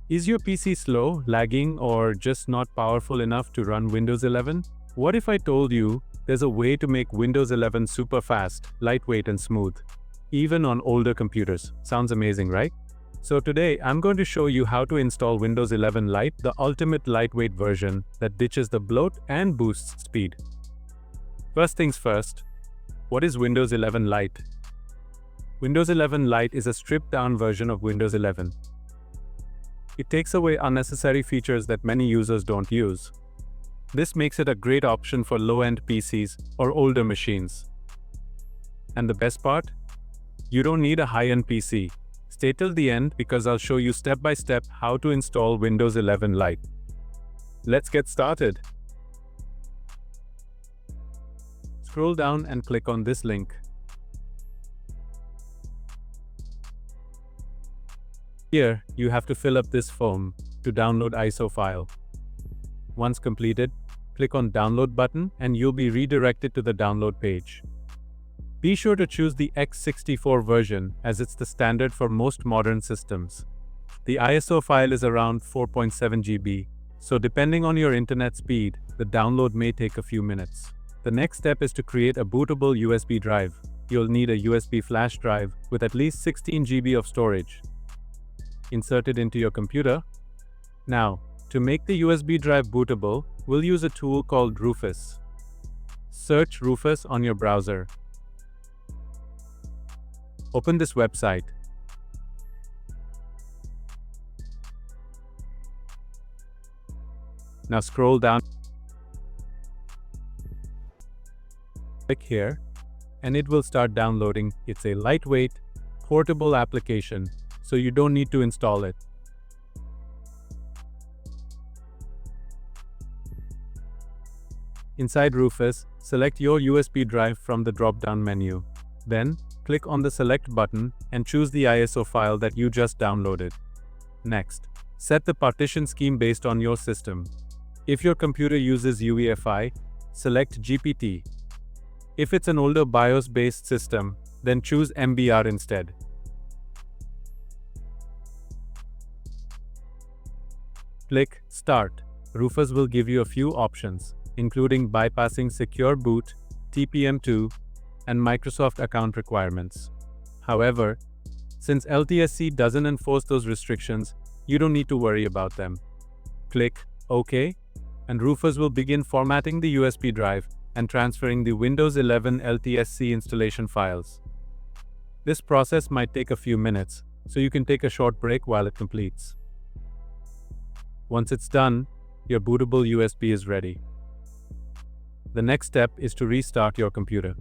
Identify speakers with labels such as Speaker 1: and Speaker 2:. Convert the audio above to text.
Speaker 1: Is your PC slow, lagging, or just not powerful enough to run Windows 11? What if I told you there's a way to make Windows 11 super fast, lightweight, and smooth, even on older computers? Sounds amazing, right? So today, I'm going to show you how to install Windows 11 Lite, the ultimate lightweight version that ditches the bloat and boosts speed. First things first, what is Windows 11 Lite? Windows 11 Lite is a stripped-down version of Windows 11. It takes away unnecessary features that many users don't use. This makes it a great option for low-end PCs or older machines. And the best part? You don't need a high-end PC. Stay till the end because I'll show you step-by-step how to install Windows 11 Lite. Let's get started. Scroll down and click on this link. Here, you have to fill up this form to download ISO file. Once completed, click on Download button and you'll be redirected to the download page. Be sure to choose the x64 version as it's the standard for most modern systems. The ISO file is around 4.7 GB, so depending on your internet speed, the download may take a few minutes. The next step is to create a bootable USB drive. You'll need a USB flash drive with at least 16 GB of storage. Insert it into your computer. Now, to make the USB drive bootable, we'll use a tool called Rufus. Search Rufus on your browser. Open this website. Now scroll down. Click here, and it will start downloading. It's a lightweight, portable application, so you don't need to install it. Inside Rufus, select your USB drive from the drop-down menu. Then, click on the Select button and choose the ISO file that you just downloaded. Next, set the partition scheme based on your system. If your computer uses UEFI, select GPT. If it's an older BIOS-based system, then choose MBR instead. Click Start. Rufus will give you a few options, including bypassing Secure Boot, TPM2, and Microsoft account requirements. However, since LTSC doesn't enforce those restrictions, you don't need to worry about them. Click OK, and Rufus will begin formatting the USB drive and transferring the Windows 11 LTSC installation files. This process might take a few minutes, so you can take a short break while it completes. Once it's done, your bootable USB is ready. The next step is to restart your computer.